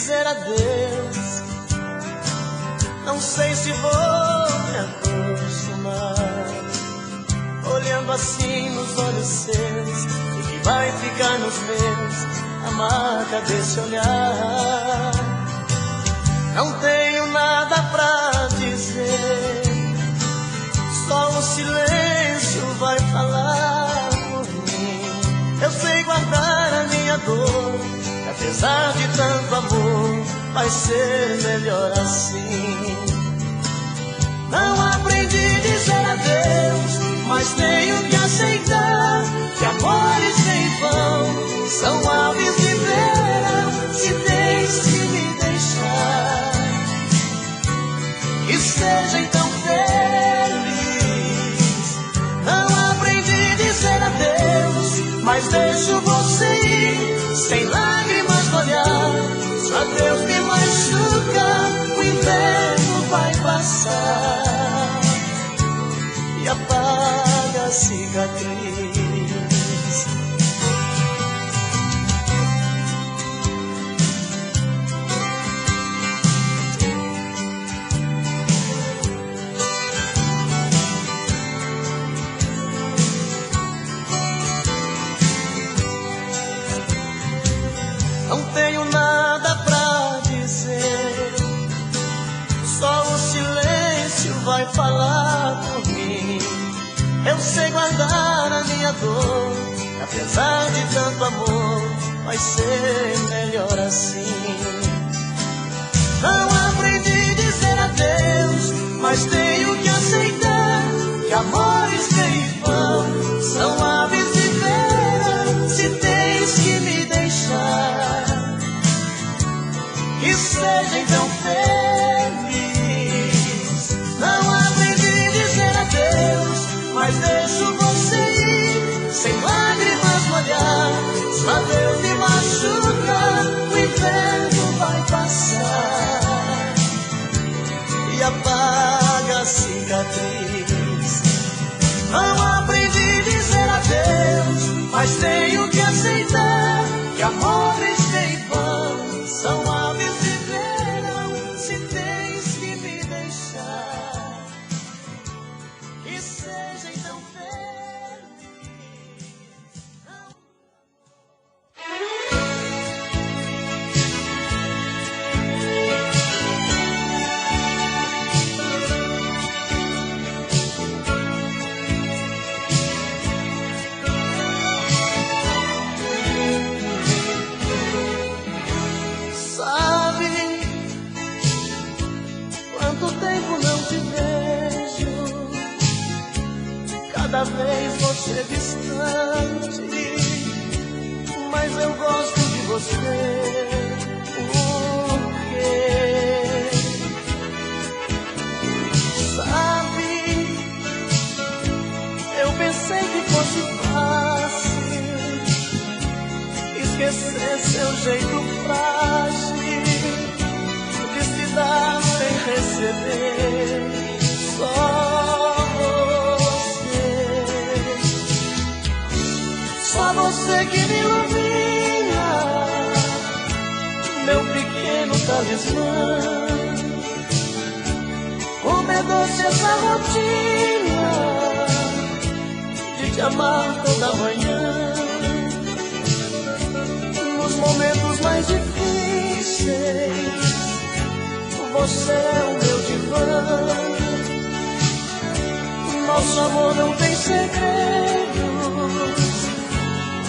dizer adeus. Não sei se vou me acostumar, olhando assim nos olhos seus, o que vai ficar nos meus, a marca desse olhar. Não tenho nada pra dizer, só o silêncio vai falar por mim. Eu sei guardar a minha dor, apesar de tanto amor, vai ser melhor assim. Não aprendi a dizer adeus, mas tenho que aceitar que amores sem vão são aves de verão. Se tens que me deixar, que seja então feliz. Não aprendi a dizer adeus, mas deixo você ir sem lágrimas no olhar. Se adeus me machuca, o inverno vai passar e apaga a cicatriz. Não tenho nada pra dizer, só o silêncio vai falar por mim. Eu sei guardar a minha dor, apesar de tanto amor, vai ser melhor assim. Não aprendi a dizer adeus, mas tenho que aceitar que amores que vão são aves de verão. Se tens que me deixar, que seja então feliz. Não aprendi a dizer adeus, mas deixo você ir sem lágrimas no olhar. Se adeus me machuca, o inverno vai passar e apaga a cicatriz. Não aprendi a dizer adeus, mas tenho que aceitar que amores sem vão são aves de verão. Se tens que me deixar, que seja então feliz. Sabe quanto tempo não te vejo, cada vez você distante, mas eu gosto de você. Por quê? Sabe, eu pensei que fosse fácil esquecer seu jeito frágil de se dar sem receber. Só você que me ilumina, meu pequeno talismã. Como é doce essa rotina de te amar toda manhã. Nos momentos mais difíceis, você é o meu divã. Nosso amor não tem segredos,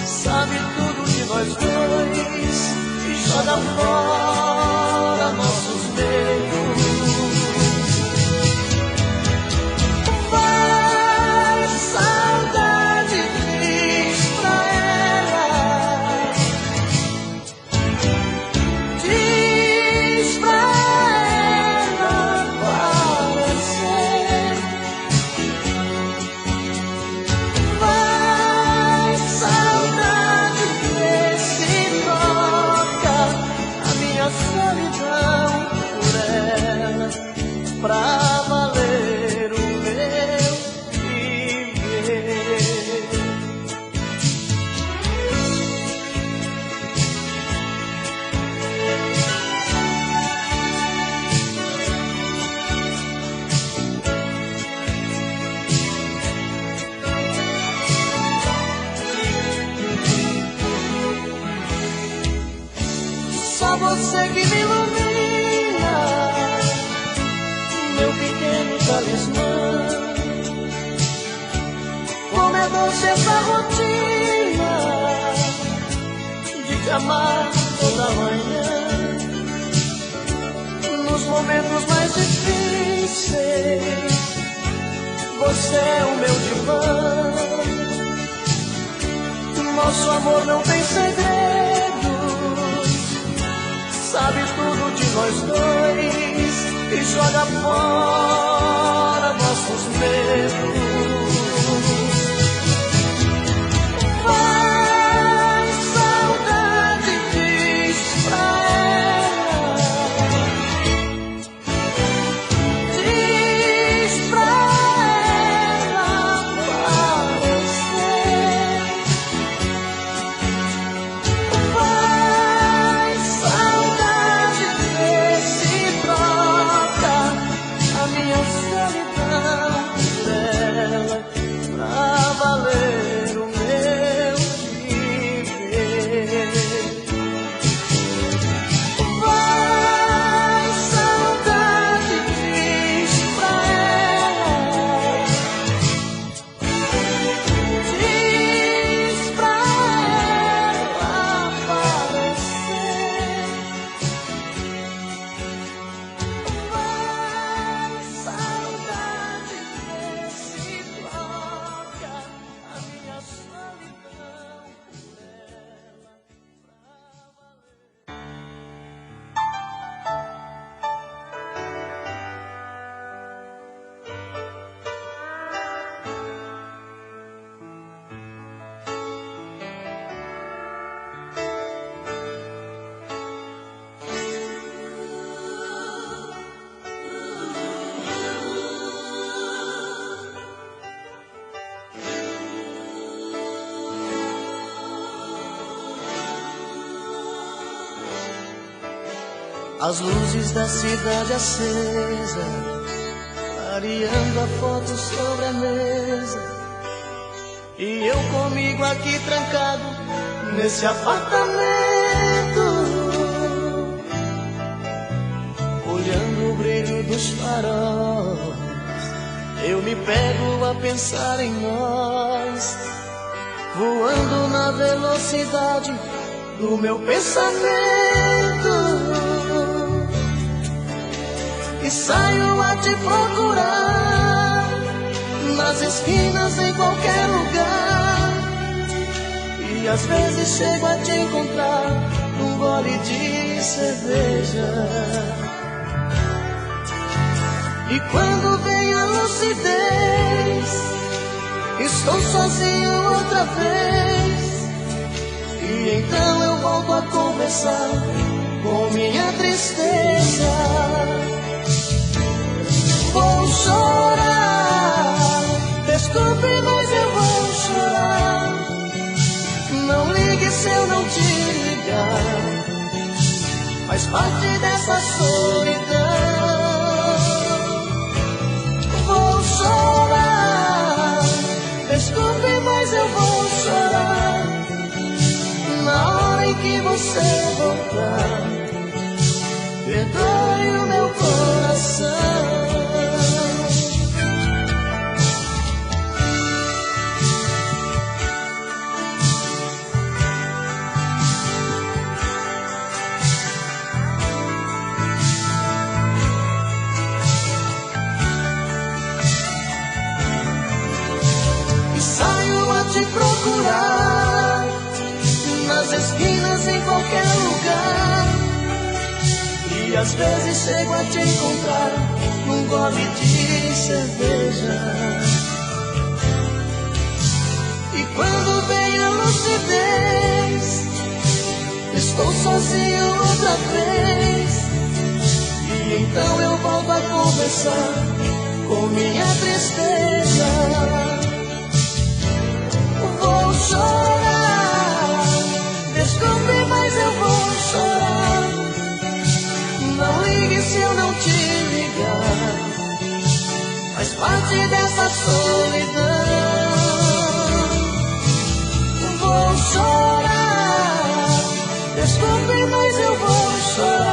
sabe tudo de nós dois e joga fora nossos medos. Vai, saudade, diz pra ela, diz pra ela aparecer. Vai, saudade, vê se toca a minha você que me ilumina, meu pequeno talismã. Como é doce essa rotina de te amar toda manhã, nos momentos mais difíceis. Você é o meu divã. Nosso amor não tem segredos, sabe tudo de nós dois e joga fora nossos medos. Vai, saudade, diz pra ela, diz pra ela aparecer. Vai, saudade, vê se troca a minha solidão por ela, pra valer o meu viver. Vai, saudade, diz pra ela, diz pra ela aparecer. Vai, saudade, vê se troca a minha solidão por ela, pra valer. As luzes da cidade acesa, clareando a foto sobre a mesa, e eu comigo aqui trancado nesse apartamento, olhando o brilho dos faróis. Eu me pego a pensar em nós, voando na velocidade do meu pensamento. E saio a te procurar nas esquinas, em qualquer lugar. E às vezes chego a te encontrar num gole de cerveja. E quando vem a lucidez, estou sozinho outra vez. E então eu volto a conversar com minha tristeza. Vou chorar, desculpe, mas eu vou chorar. Não ligue se eu não te ligar, faz parte dessa solidão. Vou chorar, desculpe, mas eu vou chorar. Na hora em que você voltar, perdoe o meu coração. Te procurar nas esquinas, em qualquer lugar. E às vezes chego a te encontrar num gole de cerveja. E quando vem a lucidez, estou sozinho outra vez. E então eu volto a conversar com minha tristeza. Vou chorar, desculpe, mas eu vou chorar. Não ligue se eu não te ligar, faz parte dessa solidão. Vou chorar, desculpe, mas eu vou chorar.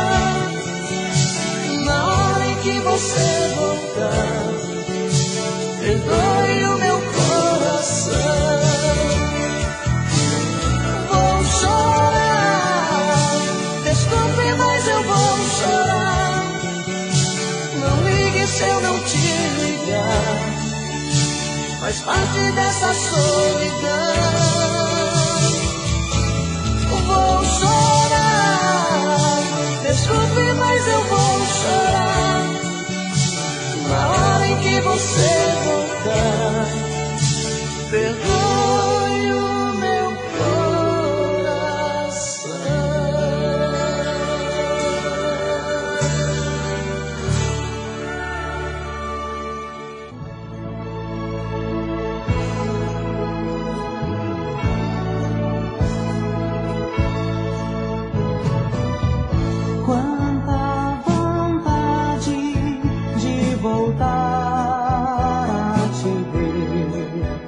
faz parte dessa solidão. Vou chorar, desculpe, mas eu vou chorar na hora em que você voltar. Perdoe o meu coração. Quanta vontade de voltar a te ver.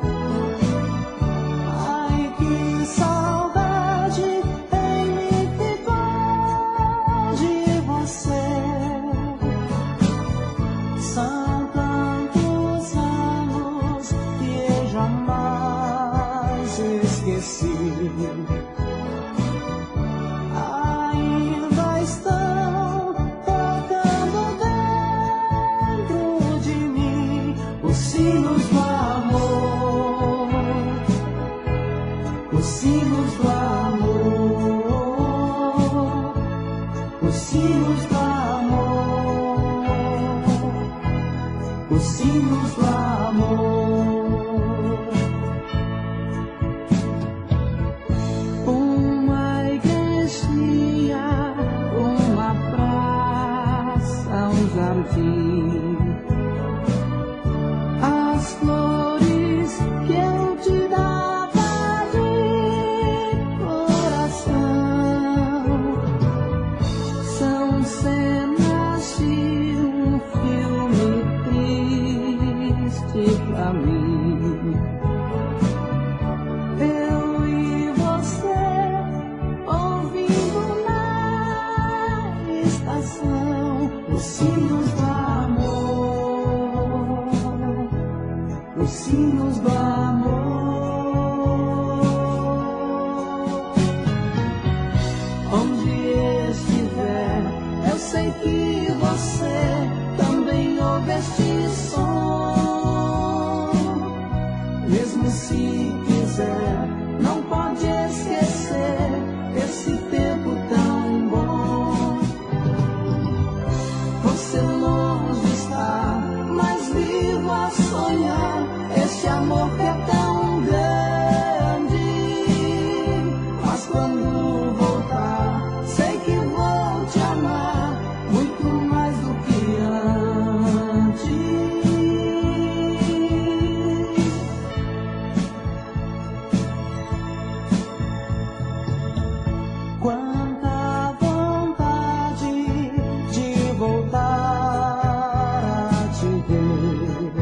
Ai, que saudade em mim ficou de você. São tantos anos que eu jamais esqueci. Ainda estão tocando dentro de mim os sinos do amor, os sinos do amor, os sinos do amor, os sinos do amor. Uma igrejinha, uma praça, um jardim, as flores que eu te dava de coração são cenas de um filme triste pra mim. Eu e você ouvindo na estação os sinos do amor, os sinos do amor. Onde estiver, eu sei que você também ouve este som. Mesmo se quiser, não pode esquecer esse tempo tão bom. Você longe está, mas vivo a sonhar este amor que é tão grande. Mas quando voltar, sei que vou te amar muito mais do que antes. Quanta vontade de voltar a te ver.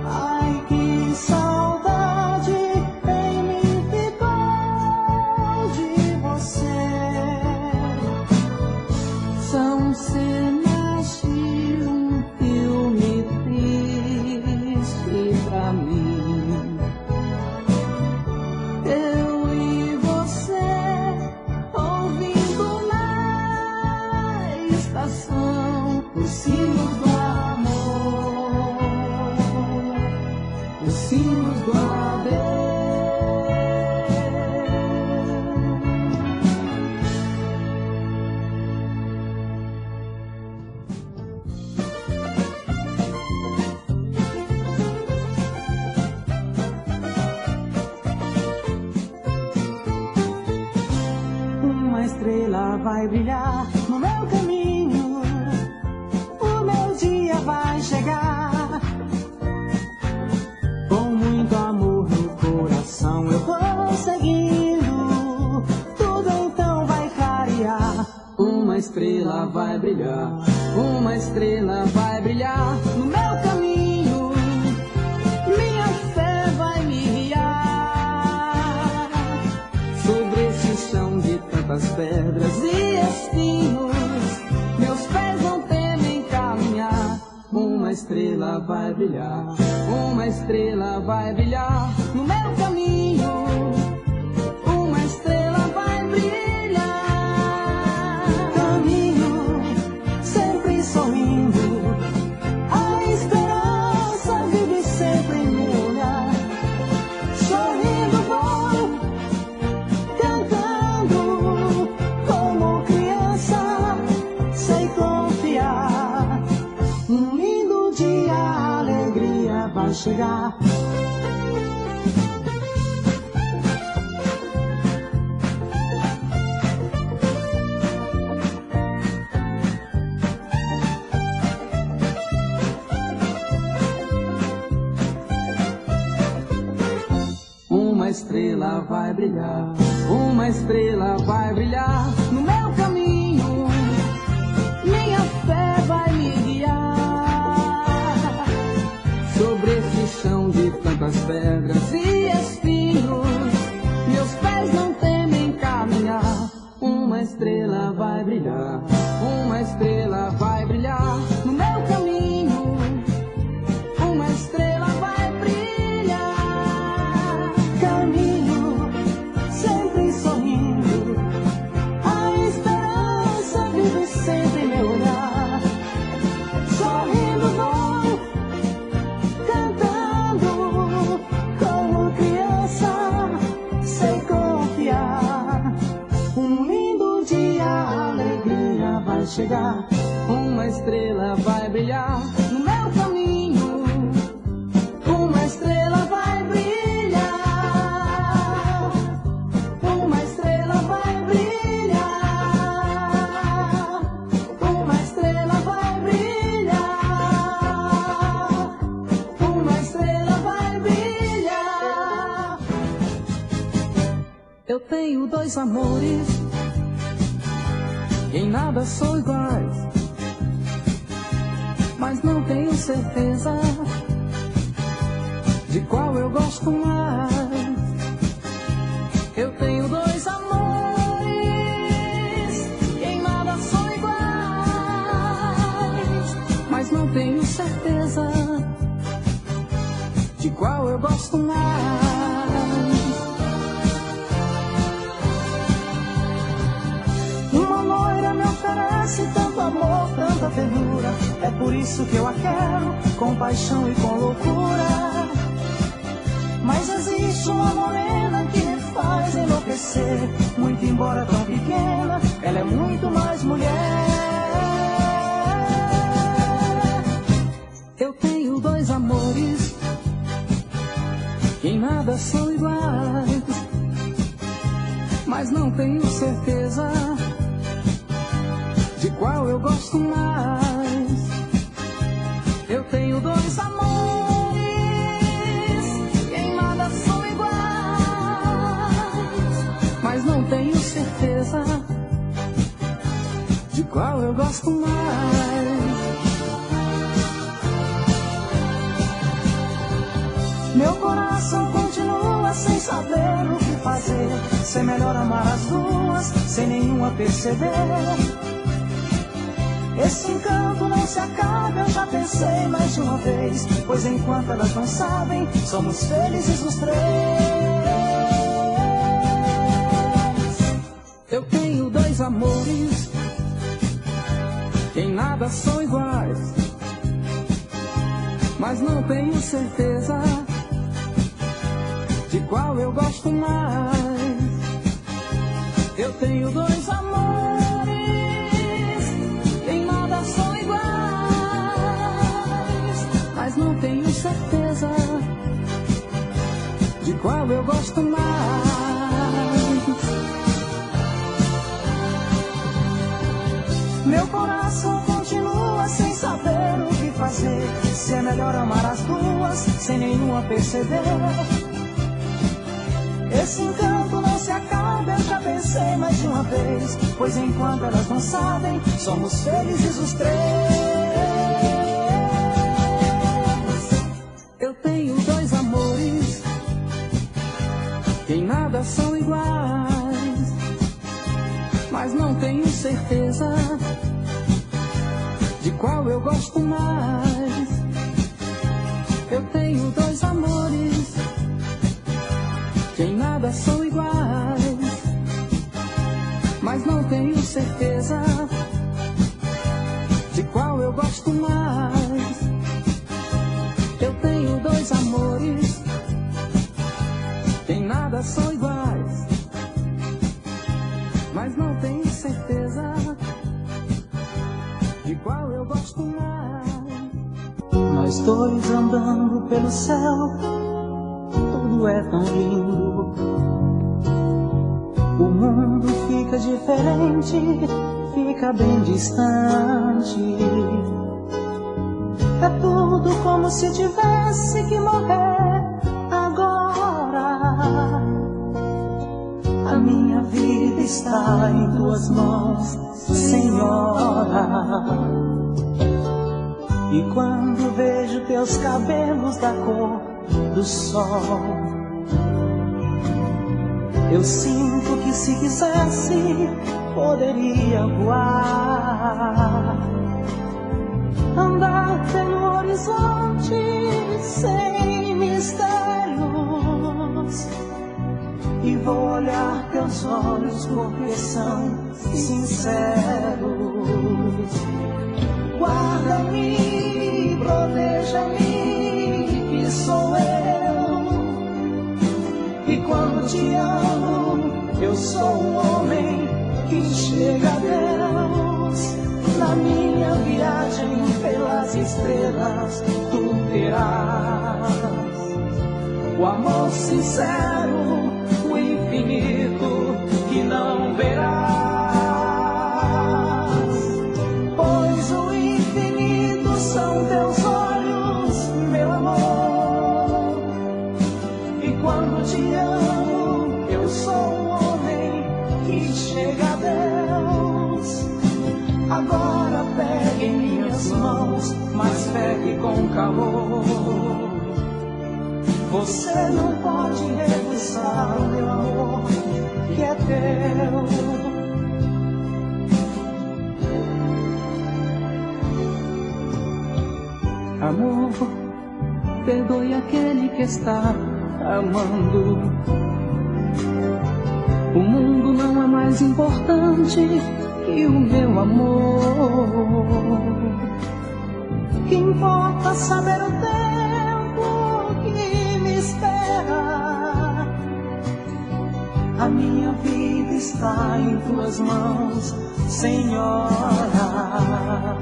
Ai, que saudade em mim ficou de você. São cenas de um filme triste pra mim. Eu e você ouvindo na estação os sinos do amor, os sinos do adeus. Uma estrela vai brilhar no meu caminho, o meu dia vai chegar. Com muito amor no coração eu vou seguindo, tudo então vai clarear. Uma estrela vai brilhar, uma estrela vai brilhar no meu caminho, minha fé vai me guiar sobre esse chão de tantas pedras e espinhos. Meus pés não temem caminhar. Uma estrela vai brilhar, uma estrela vai brilhar no meu caminho, uma estrela vai brilhar. Caminho sempre sorrindo, a esperança vive sempre. chegar. Uma estrela vai brilhar, uma estrela vai brilhar no meu caminho, minha fé vai me guiar. Sobre esse chão de tantas pedras e espinhos, meus pés não temem caminhar. Uma estrela vai brilhar, uma estrela vai brilhar no meu caminho, uma estrela vai brilhar. Caminho sempre sorrindo, a esperança vive sempre em meu olhar. Sorrindo vou, cantando como criança, sei confiar. Um lindo dia a alegria vai chegar, uma estrela vai brilhar no meu caminho, uma estrela vai brilhar, uma estrela vai brilhar, uma estrela vai brilhar, uma estrela vai brilhar. Eu tenho dois amores, em nada sou iguais, mas não tenho certeza de qual eu gosto mais. Eu tenho dois amores, em nada são iguais, mas não tenho certeza de qual eu gosto mais. Uma loira me oferece tanto amor, tanta ternura, é por isso que eu a quero, com paixão e com loucura. Mas existe uma morena que me faz enlouquecer, muito embora tão pequena, ela é muito mais mulher. Eu tenho dois amores, que em nada são iguais, mas não tenho certeza de qual eu gosto mais. Eu tenho dois amores, em nada são iguais, mas não tenho certeza de qual eu gosto mais. Meu coração continua sem saber o que fazer, sem melhor amar as duas, sem nenhuma perceber. Esse encanto não se acaba, eu já pensei mais de uma vez, pois enquanto elas não sabem, somos felizes os três. Eu tenho dois amores, que em nada são iguais, mas não tenho certeza de qual eu gosto mais. Eu tenho dois amores, são iguais, mas não tenho certeza de qual eu gosto mais. Meu coração continua sem saber o que fazer, se é melhor amar as duas, sem nenhuma perceber. Esse encanto não se acaba, eu já pensei mais de uma vez, pois enquanto elas não sabem, somos felizes os três. Eu tenho dois amores, que em nada são iguais, mas não tenho certeza de qual eu gosto mais. Eu tenho dois amores, que em nada são iguais, mas não tenho certeza de qual eu gosto mais. Eu tenho dois amores, que em nada são iguais, mas não tenho certeza de qual eu gosto mais. Nós dois andando pelo céu, tudo é tão lindo. O mundo fica diferente, fica bem distante. É tudo como se tivesse que morrer agora. A minha vida está em tuas mãos, Senhora. E quando vejo teus cabelos da cor do sol, eu sinto que se quisesse poderia voar, andar pelo horizonte sem mistérios. E vou olhar teus olhos porque são sinceros. Guarda-me, proteja-me, que sou eu. E quando te amo, eu sou um homem que chega a Deus. Na minha viagem pelas estrelas, tu terás o amor sincero, o infinito que não verás. Pois o infinito são teus olhos, meu amor. E quando te amo, eu sou um homem que chega a Deus. Agora pegue em minhas mãos, mas pegue com calor. Você não pode recusar o meu amor, que é teu. Amor, perdoe aquele que está amando. O mundo não é mais importante que o meu amor. Que importa saber o tempo que me espera. A minha vida está em tuas mãos, Senhora.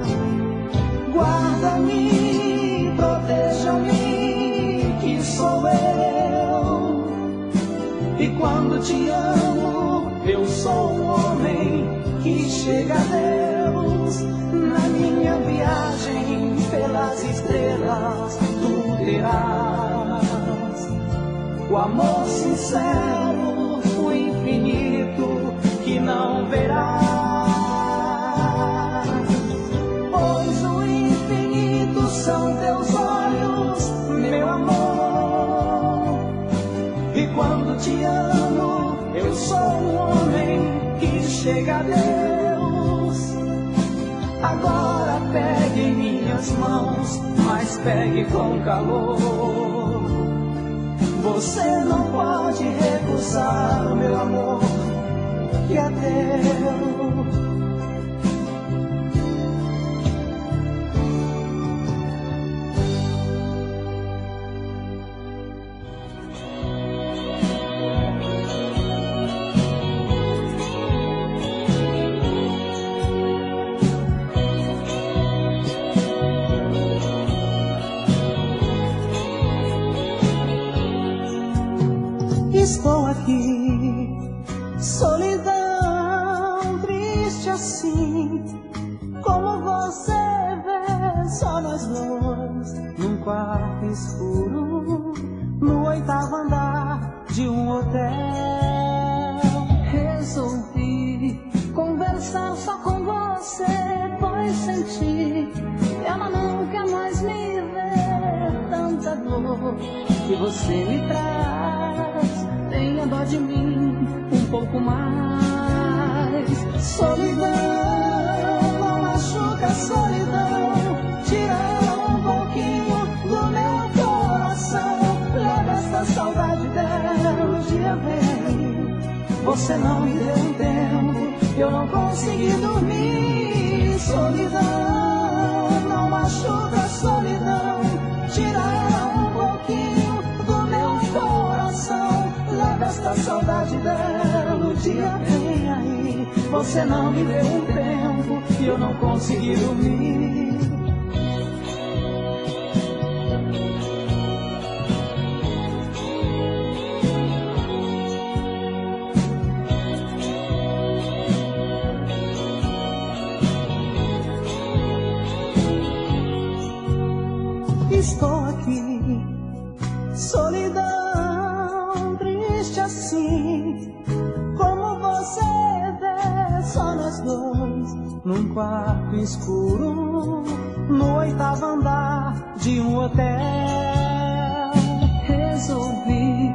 Guarda-me, proteja-me, que sou eu. E quando te amo, eu sou um homem que chega a Deus. Na minha viagem pelas estrelas, tu terás o amor sincero, o infinito que não verás. Pois o infinito são teus olhos, meu amor. E quando te amo, eu sou um homem que chega a Deus. Agora pegue em minhas mãos, mas pegue com calor. Você não pode recusar o meu amor, que é teu. Estou aqui, solidão, triste assim, como você vê, só nós dois, num quarto escuro, no 8º andar de um hotel. Resolvi conversar só com você, pois senti que ela não quer mais me ver, tanta dor que você me traz. Tenha dó de mim um pouco mais. Solidão, não machuca a solidão. Tira ela um pouquinho do meu coração. Leva essa saudade dela, o dia vem. Você não me deu um tempo, eu não consegui dormir. Solidão, não machuca a solidão. Tira ela um pouquinho do meu coração. Leva esta saudade dela, o dia vem aí. Você não me deu um tempo e eu não consegui dormir. assim, como você vê, só nós dois, num quarto escuro, no 8º andar de um hotel. Resolvi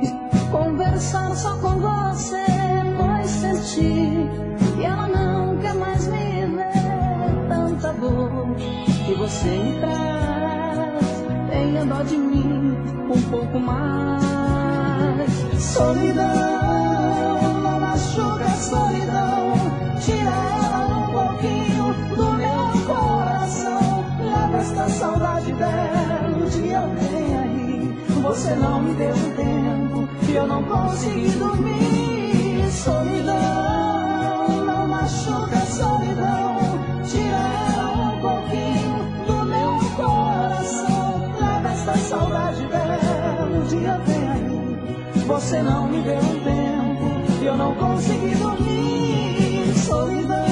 conversar só com você, pois senti que ela não quer mais me ver. Tanta dor que você me traz, tenha dó de mim um pouco mais. Solidão, não machuca a solidão, tira ela um pouquinho do meu coração. Leva esta saudade dela, o dia vem aí. Você não me deu tempo e eu não consegui dormir. Solidão, não machuca a solidão, tira ela um pouquinho do meu coração. Leva esta saudade dela, o dia vem aí. Você não me deu tempo e eu não consegui dormir. Solidão.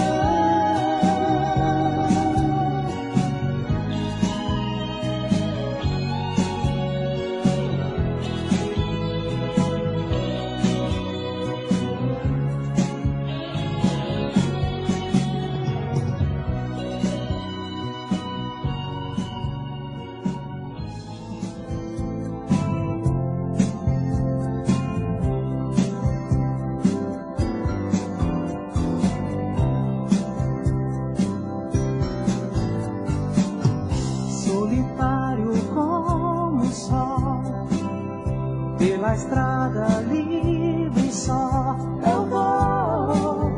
Pela estrada livre só eu vou,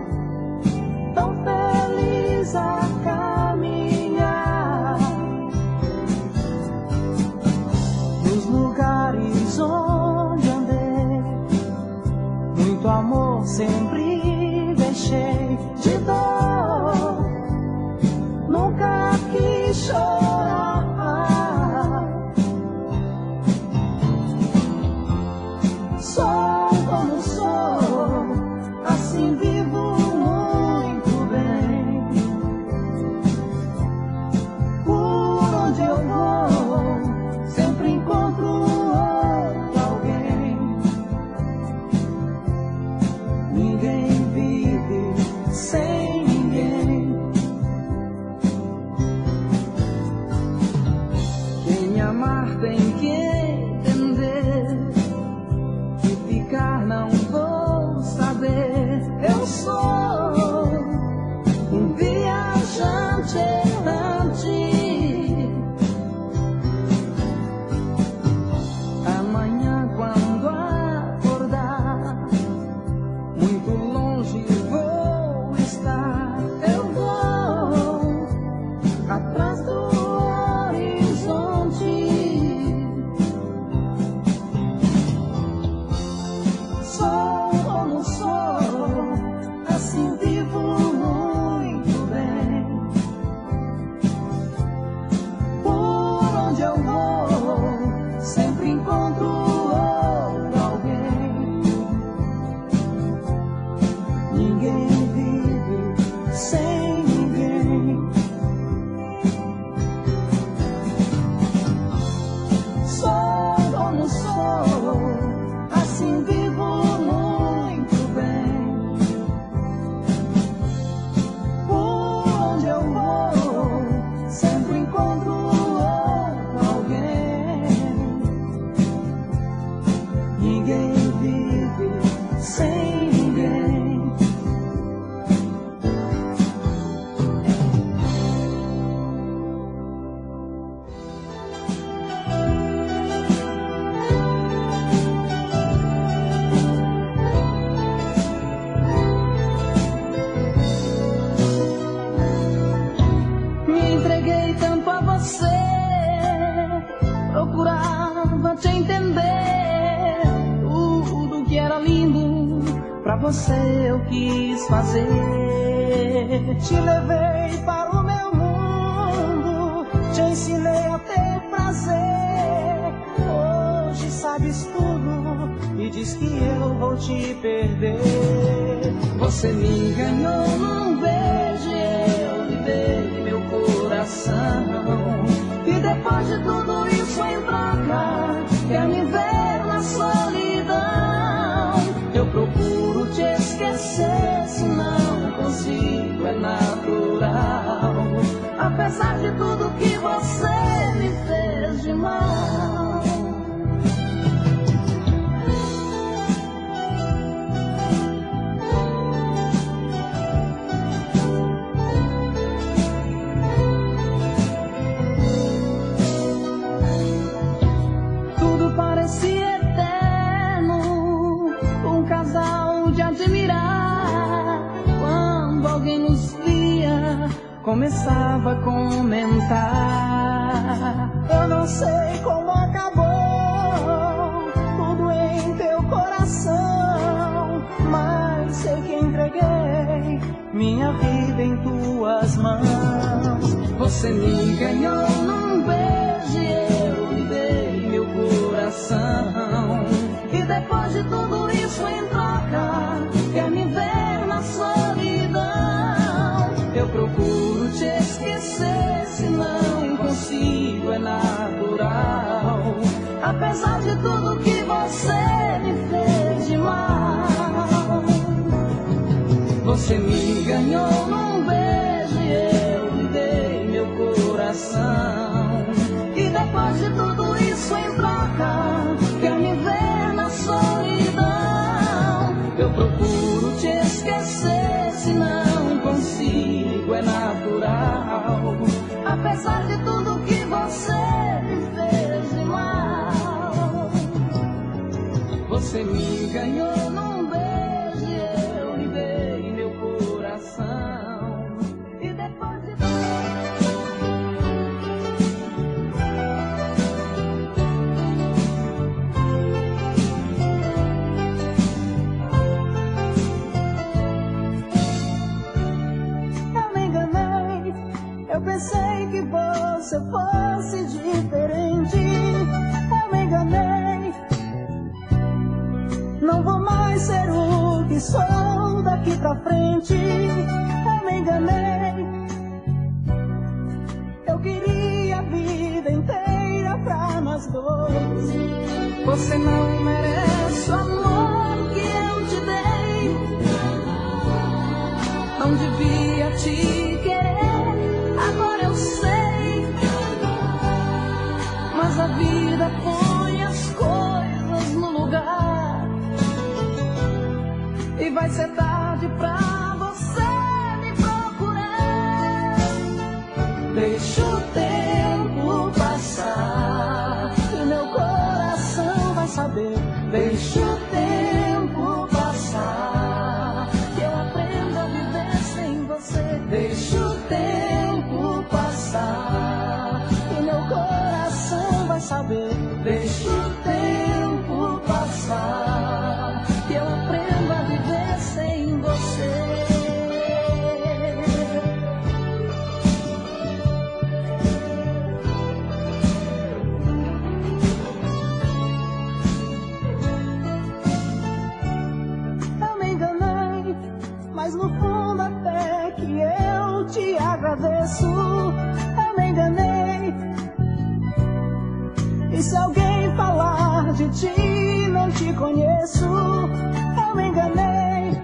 tão feliz a caminhar, nos lugares onde andei, muito amor sempre deixei. De dor nunca quis chorar. Sou como sou, assim vivo muito bem. Por onde eu vou, sempre encontro outro alguém. Ninguém vive sem ninguém. Quem amar tem que entender, não vou saber. Eu sou um viajante errante. Amanhã quando acordar, muito longe vou estar. Eu vou atrás do horizonte. Sou como sou, assim vivo muito bem. Por onde eu vou, sempre encontro outro alguém. Ninguém vive sem ninguém. Sou como sou, assim vivo muito bem. Por onde eu vou, sempre encontro outro alguém. Ninguém vive sem ninguém. Procurava te entender, tudo que era lindo pra você eu quis fazer. Te levei para o meu mundo, te ensinei a ter prazer. Hoje sabes tudo e diz que eu vou te perder. Você me enganou num beijo, eu lhe dei meu coração. E depois de tudo isso em troca, quer me ver na solidão. Eu procuro apesar de tudo que você me fez de mal. Tudo parecia eterno, um casal de admirar. Quando alguém nos via, começava a comentar: eu não sei como acabou tudo em teu coração, mas sei que entreguei minha vida em tuas mãos. Você me ganhou num beijo e eu lhe dei meu coração. E depois de tudo isso em troca, quer me ver na solidão. Eu procuro te esquecer, se não consigo, é natural. Apesar de tudo que você me fez de mal. Você me ganhou num beijo e eu lhe dei meu coração. E depois de tudo isso em troca, quer me ver na solidão. Eu procuro te esquecer, se não consigo, é natural. Apesar de tudo que você me fez de mal. Você me ganhou num beijo e eu lhe dei meu coração. E depois de tudo... Eu pensei que você fosse diferente. Eu me enganei. Não vou mais ser o que sou daqui pra frente. Eu me enganei. Eu queria a vida inteira pra nós dois. Você não merece o amor que eu te dei. Não devia te querer. Agora eu sei, mas a vida põe as coisas no lugar. E vai ser tarde pra você me procurar. Deixa o tempo passar e meu coração vai saber. Deixa o tempo passar que eu aprendo a viver sem você. Deixa o tempo passar e meu coração vai saber. Deixa o tempo passar que eu aprendo a viver sem você. Eu me enganei, mas no fundo até que eu te agradeço. Eu me enganei. E se alguém falar de ti, não te conheço. Eu me enganei.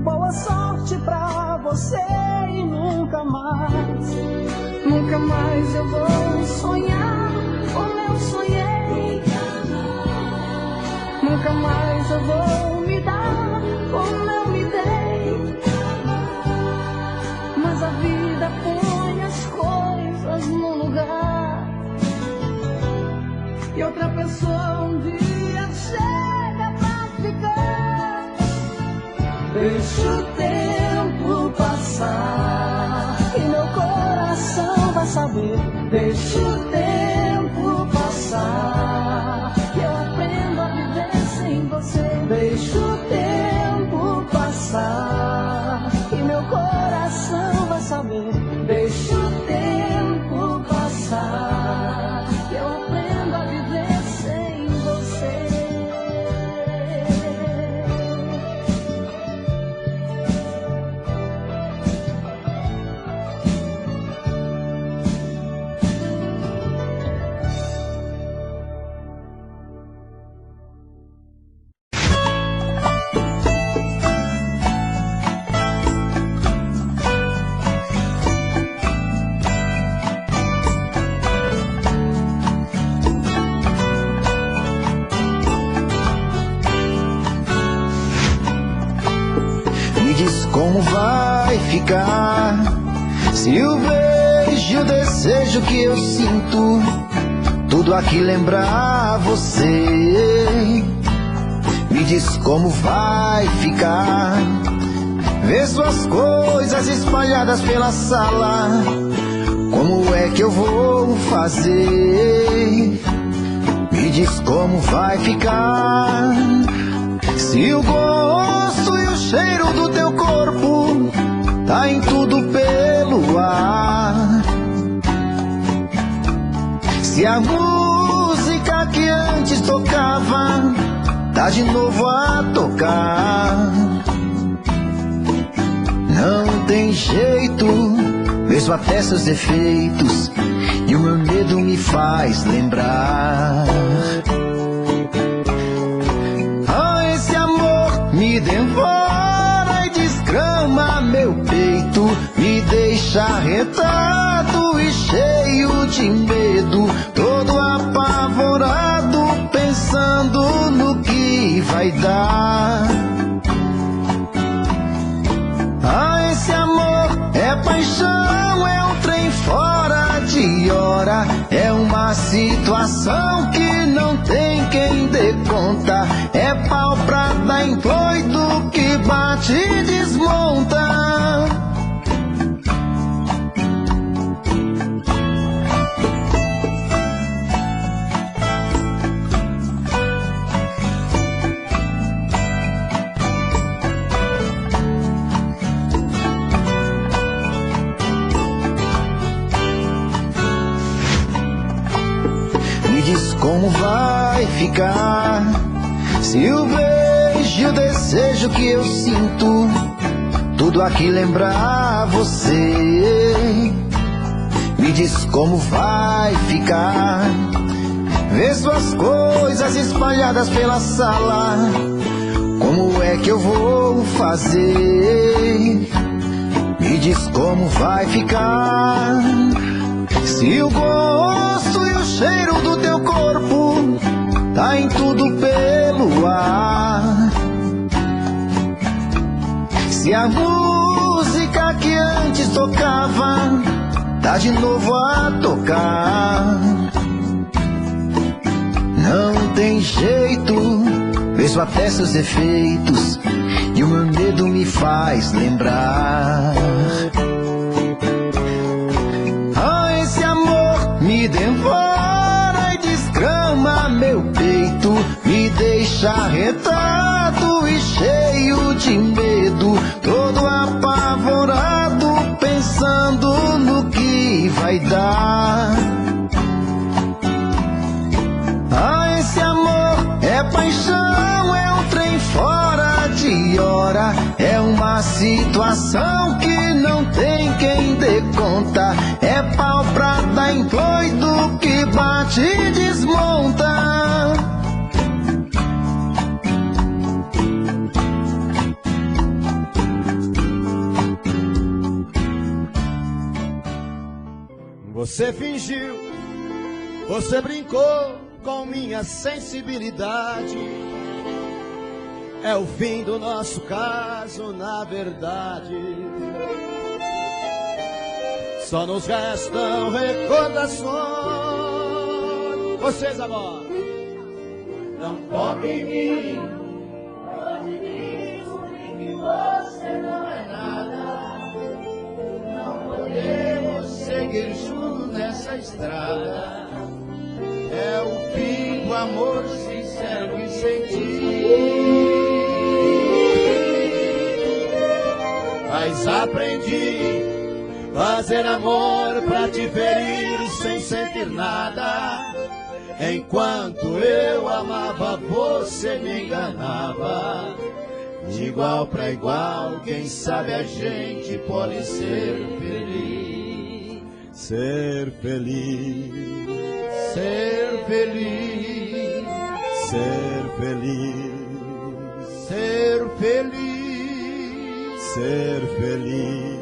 Boa sorte pra você e nunca mais eu vou sonhar como eu sonhei. Nunca mais eu vou me dar como eu me dei. Mas a vida põe as coisas no lugar. E outra pessoa um dia chega pra ficar. Deixa o tempo passar e meu coração vai saber. Deixa o tempo passar que eu aprendo a viver sem você. Deixa o tempo passar e meu coração vai saber. Deixa o tempo passar que eu aprendo a viver sem você. como vai ficar se o beijo e o desejo que eu sinto tudo aqui lembrar você. Me diz como vai ficar ver suas coisas espalhadas pela sala. Como é que eu vou fazer? Me diz como vai ficar se o gosto e o cheiro do teu corpo tá em tudo pelo ar. Se a música que antes tocava tá de novo a tocar. Não tem jeito, mesmo até seus defeitos, e o meu medo me faz lembrar. Ah, esse amor me devora e desgrama meu peito, me deixa arretado e cheio de medo, todo apavorado, pensando no que vai dar. Ah, esse amor é paixão, é um trem fora de hora, é uma situação que não tem quem dê conta, é pau pra dar em doido que bate e desmonta. Como vai ficar se o beijo e o desejo que eu sinto tudo aqui lembrar você? Me diz como vai ficar ver suas coisas espalhadas pela sala. Como é que eu vou fazer? Me diz como vai ficar se o gosto e o cheiro do teu corpo tá em tudo pelo ar. Se a música que antes tocava tá de novo a tocar. Não tem jeito, mesmo até seus defeitos, e o meu medo me faz lembrar. Me devora e desgrama meu peito, me deixa arretado e cheio de medo, todo apavorado, pensando no que vai dar. Ah, esse amor é paixão, é um trem fora de hora, é uma situação que não tem quem dê conta, é pau pra dar em doido que bate e desmonta. Você fingiu, você brincou com minha sensibilidade. É o fim do nosso caso, na verdade. Só nos restam recordações. Vocês agora. Não toque em mim, pode me descobrir que você não é nada. Não podemos seguir juntos nessa estrada. É o fim do amor sincero que senti. Mas aprendi fazer amor pra te ferir sem sentir nada. Enquanto eu amava, você me enganava. De igual pra igual, quem sabe a gente pode ser feliz. Ser feliz, ser feliz, ser feliz, ser feliz, ser feliz.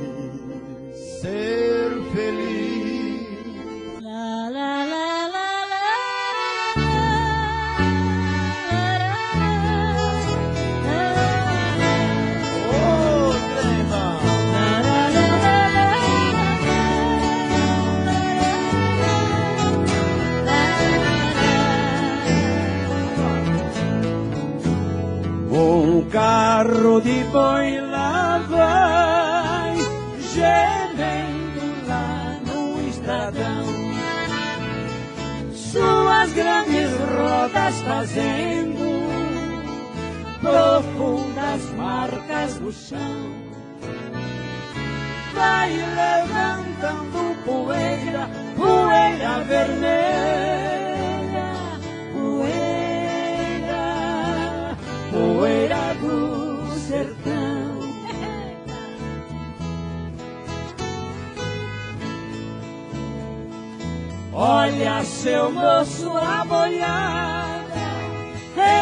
Ser feliz. La la la la la. Oh, trem carro de boi lá vai, gemendo lá no estradão, suas grandes rodas fazendo profundas marcas no chão. Vai levantando poeira, poeira vermelha, poeira, poeira do sertão. Olha, seu moço, a boiada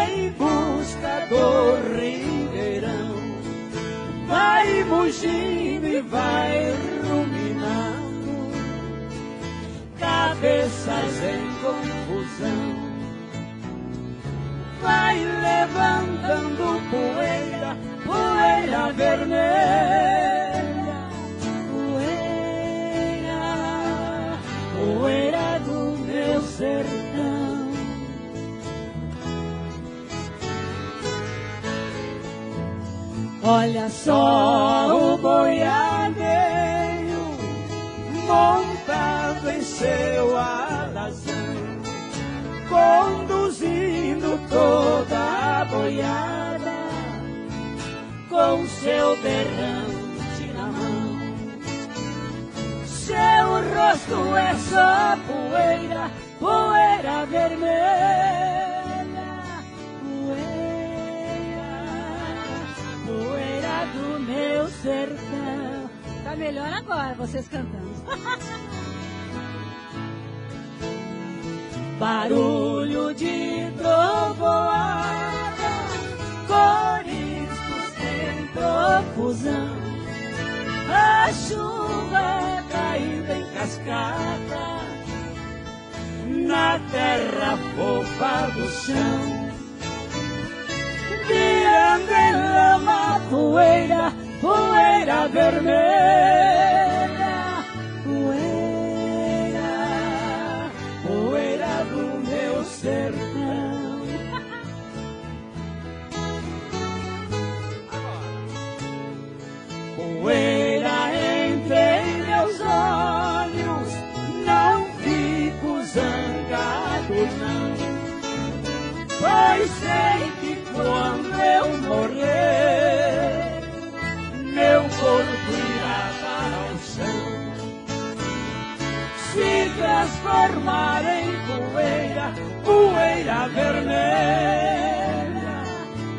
em busca do ribeirão, vai mugindo e vai ruminando, cabeças em confusão. Vai levantando poeira, poeira vermelha, poeira, poeira do meu sertão. Olha só o boiadeiro montado em seu alazão, conduzindo toda a boiada com seu berrante na mão. Seu rosto é só poeira, poeira vermelha, poeira do meu sertão. Tá melhor agora, vocês cantando. Barulho de trovoada, coriscos em profusão, a chuva caindo em cascata na terra fofa do chão, virando em lama poeira, poeira vermelha, poeira, poeira do meu sertão. Poeira entre meus olhos, não fico zangado não, pois sei que quando eu morrer, meu corpo irá para o chão, se transformar em poeira, poeira vermelha,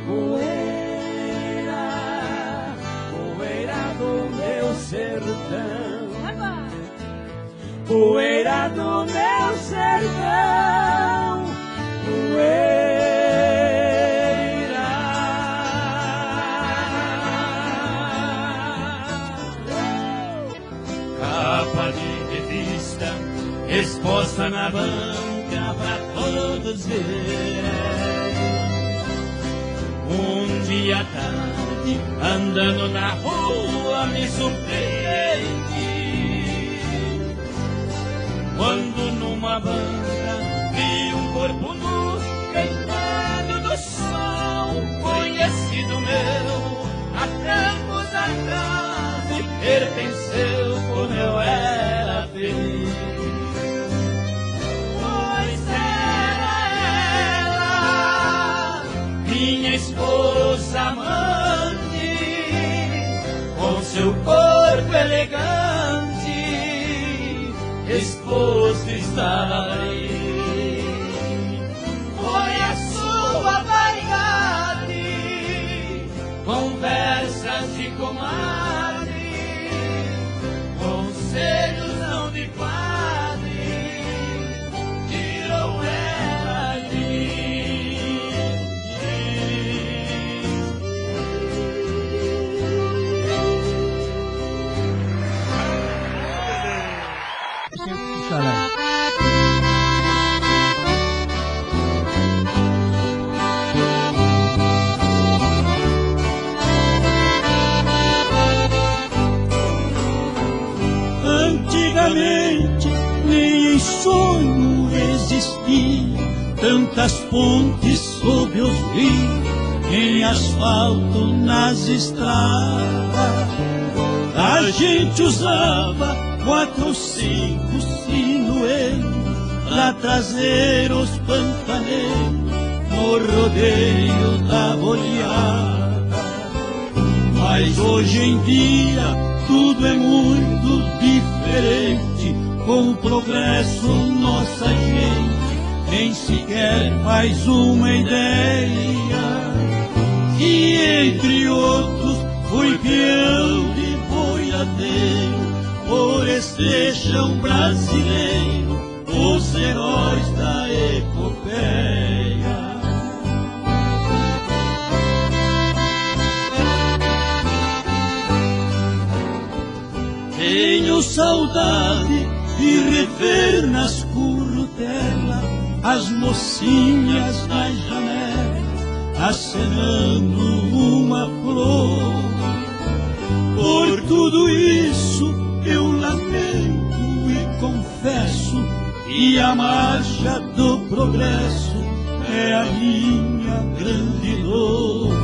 poeira, poeira do meu sertão, poeira do meu sertão, poeira. Capa de revista exposta na banca pra todos ver. Um dia à tarde, andando na rua, me surpreendi quando numa banca vi um corpo nu queimado do sol, conhecido meu há tempos atrás e pertenceu como eu era feliz. Pois era ela, minha esposa amante, com seu corpo elegante, exposto estava ali. Foi a sua vaidade, conversas de comadre, conselhos não de padre, tirou ela ali. Antigamente nem em sonho existia tantas fontes sob os rios, em asfalto nas estradas. A gente usava 4 ou 5 sinuelos pra trazer os pantaneiros no rodeio da boiada. Mas hoje em dia tudo é muito diferente. Com o progresso nossa gente nem sequer faz uma ideia que, entre outros, fui peão de boiadeiro por este chão brasileiro, os heróis da epopeia. Tenho saudade de rever nas currutelas as mocinhas na janela acenando uma flor. Por tudo isso eu lamento e confesso que a marcha do progresso é a minha grande dor.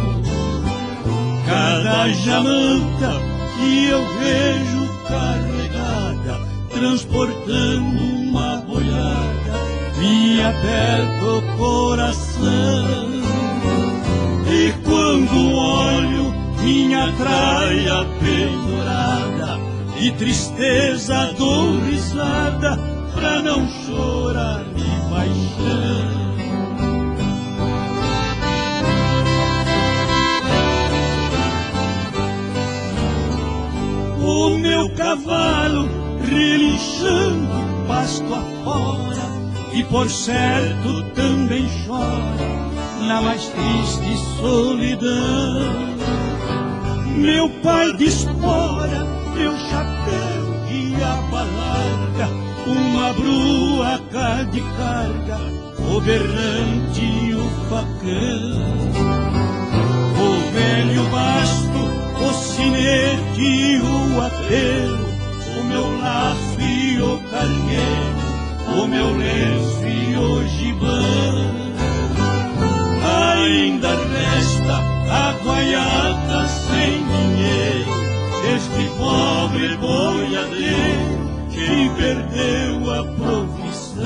Cada jamanta que eu vejo carregada, transportando uma boiada, me aperta o coração. E quando olho minha traia pendurada, de tristeza dou risada pra não chorar de paixão. O meu cavalo relinchando pasto afora, e por certo também chora na mais triste solidão. Meu pai despora meu chapéu de aba larga, uma bruaca de carga, o berrante e o facão. O velho basto, o sinete e o apelo, o meu laço e o cargueiro, o meu lenço e o gibão. Ainda resta a guaiaca sem dinheiro, este pobre boiadeiro que perdeu a profissão.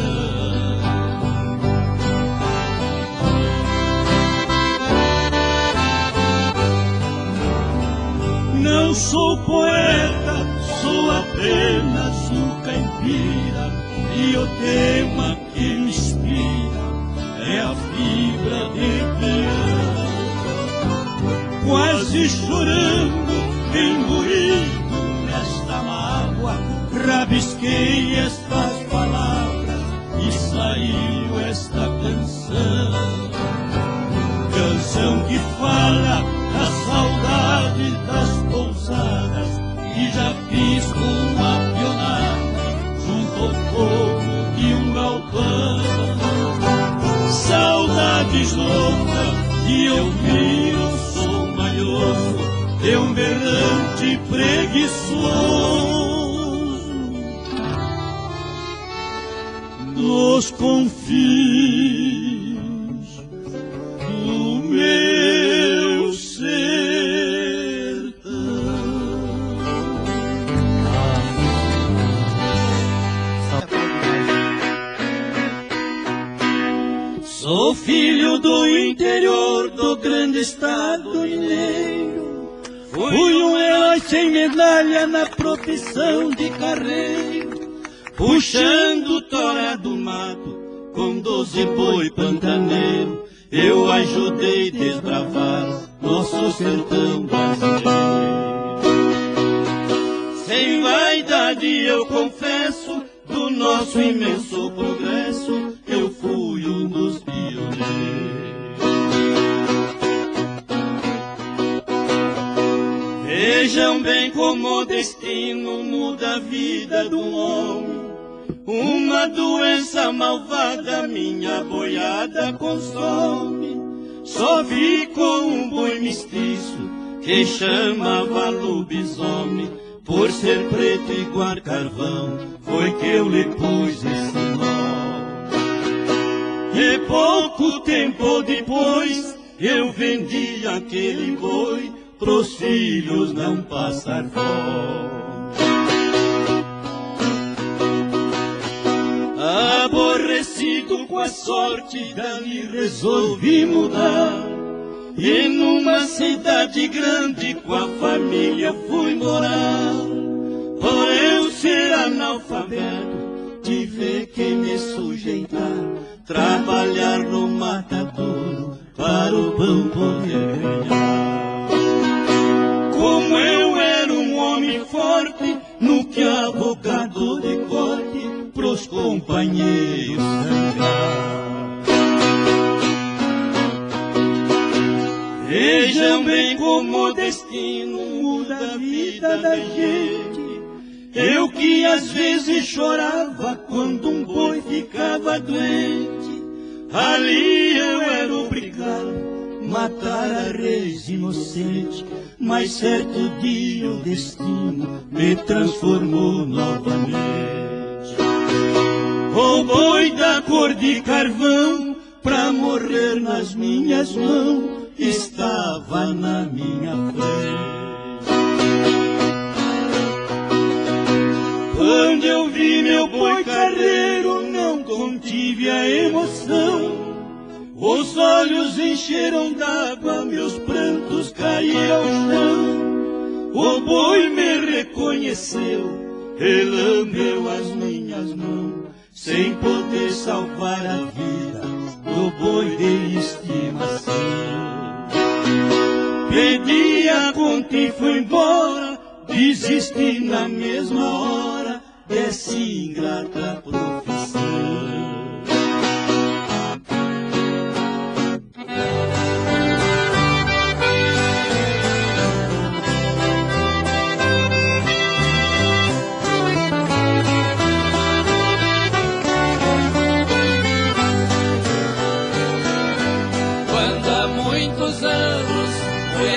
Não sou poeta, sou apenas um caipira, e o tema que me inspira é a fibra de peão. Quase chorando, engolido nesta mágoa, rabisquei estas palavras e saiu esta canção. Canção que fala da saudade das pousadas, que já fiz com uma pionada junto ao fogo de um galpão. Saudades loucas de ouvir o som malhoso de um berrante preguiçoso nos confins do meu sertão. Sou filho do interior do grande estado mineiro. Fui um herói sem medalha na profissão de carreiro, puxando tora do mato com 12 boi pantaneiro. Eu ajudei desbravar nosso sertão brasileiro. Sem vaidade eu confesso, do nosso imenso progresso eu fui um dos pioneiros. Vejam bem como o destino muda a vida do homem. Uma doença malvada minha boiada consome. Só ficou um boi mestiço que chamava lobisomem. Por ser preto igual carvão, foi que eu lhe pus esse nome. E pouco tempo depois eu vendi aquele boi pros filhos não passar fome. Aborrecido com a sorte, dali resolvi mudar, e numa cidade grande com a família fui morar. Por eu ser analfabeto, tive que me sujeitar, trabalhar no matadouro para o pão poder ganhar. Como eu era um homem forte, no que abocado de corte pros companheiros sangrar. Vejam bem como o destino muda a vida da gente. Eu que às vezes chorava quando um boi ficava doente, ali eu era obrigado matar a res inocente. Mas certo dia o destino me transformou novamente. O boi da cor de carvão, pra morrer nas minhas mãos, estava na minha frente. Quando eu vi meu boi carreiro, não contive a emoção. Os olhos encheram d'água, meus prantos caíram ao chão. O boi me reconheceu, e lambeu as minhas mãos, sem poder salvar a vida do boi de estimação. Pedi a conta e fui embora, desisti na mesma hora dessa ingrata profissão.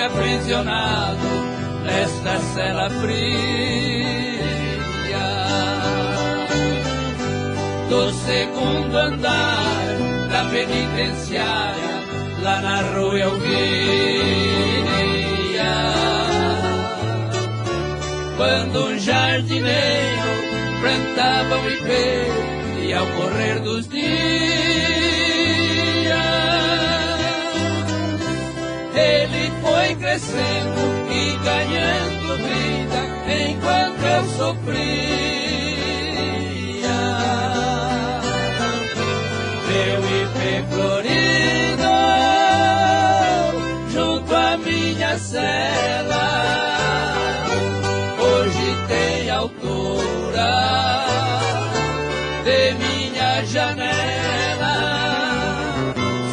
Aprisionado nesta cela fria do segundo andar da penitenciária, lá na rua eu via quando um jardineiro plantava um ipê, e ao correr dos dias ele foi crescendo e ganhando vida enquanto eu sofria. Meu ipê florido junto à minha cela, hoje tem altura de minha janela.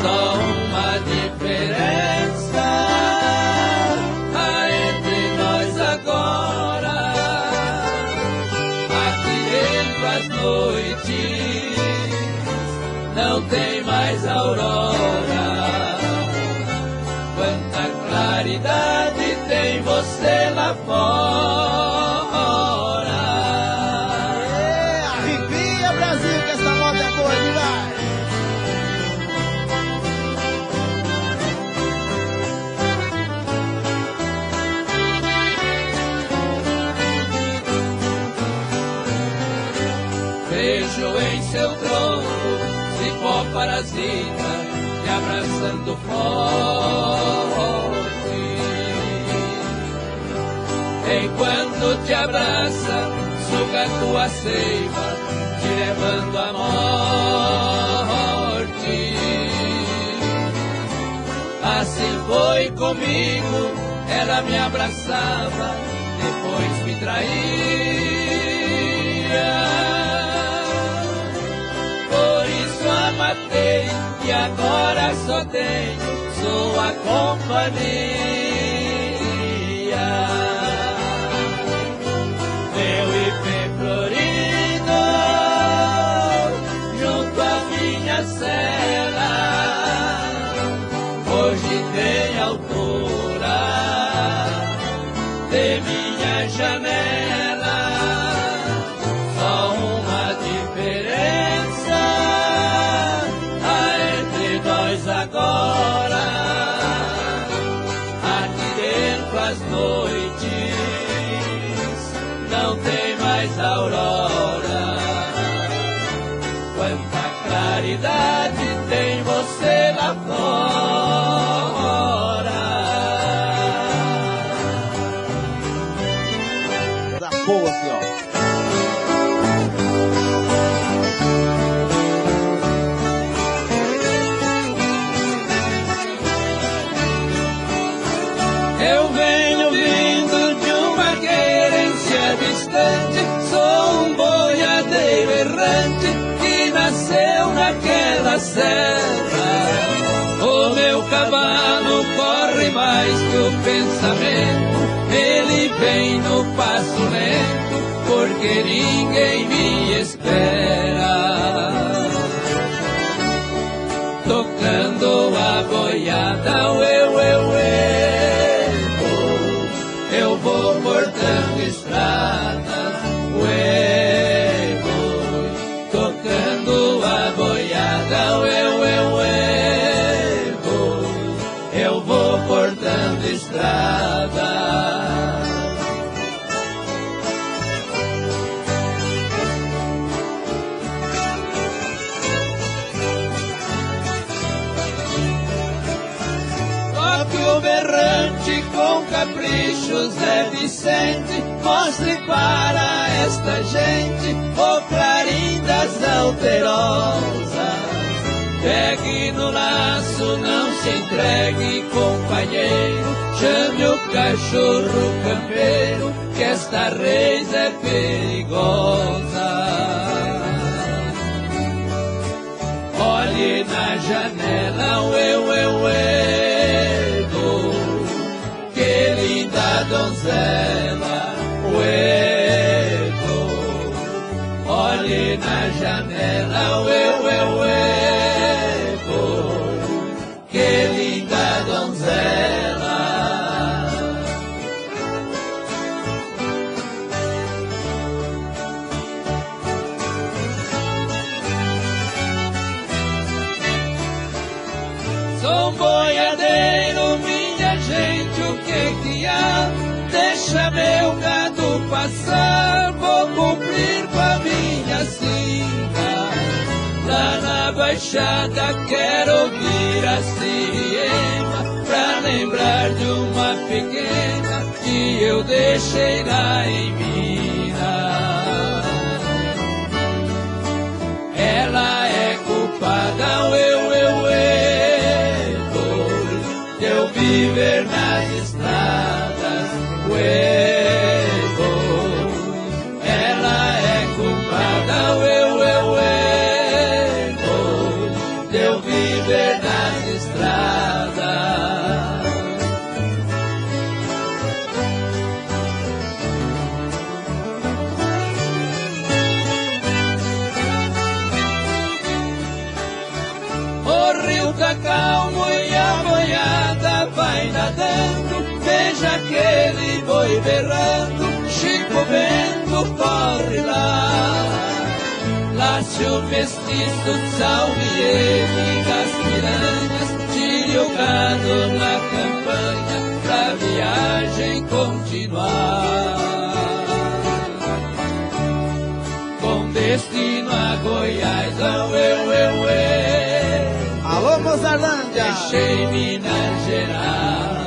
Só uma diferença há entre nós agora. Aqui dentro as noites não tem mais aurora. Quanta claridade tem você lá fora. Arrepia, Brasil, que essa moda é boa demais. Vejo em seu tronco cipó parasita te abraçando forte. Enquanto te abraça, suga tua seiva, te levando à morte. Assim foi comigo, ela me abraçava, depois me traía. Por isso a matei e agora só tenho sua companhia. Meu ipê florido junto à minha cela, hoje tem altura de minha janela. Só uma diferença há entre nós agora. das noites não tem mais aurora. Quanta claridade tem você lá fora. Da boa, senhor. Eu venho vindo de uma querência distante, sou um boiadeiro errante que nasceu naquela serra. O meu cavalo corre mais que o pensamento, ele vem no passo lento, porque ninguém me espera. Tocando a boiada, eu vou cortando estradas, tocando a boiada, eu vou cortando estradas. Toque o berrante com capricho, Zé Vicente, mostre para esta gente o clarim das alterosas. Pegue no laço, não se entregue, companheiro, chame o cachorro campeiro, que esta reis é perigosa. Olhe na janela, que linda donzela, olhe na janela, que linda donzela. Sou um boiadeiro, minha gente, o que há? Deixa meu gado passar, vou cumprir com a minha sina. Lá na baixada quero ouvir a siriema, pra lembrar de uma pequena que eu deixei lá em Minas. Ela é culpada, de eu viver nas estradas, ela é culpada, de eu viver nas estradas. O rio tá calmo e a boiada vai nadando, veja aquele boi berrando, Chico Bento corre lá. Lace o mestiço, salve ele das piranhas, tire o gado na campanha, pra viagem continuar. Com destino a Goiás, Alô, Mozarlândia! deixei Minas Gerais,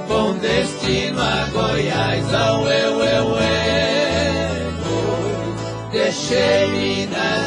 com destino a Goiás, deixei Minas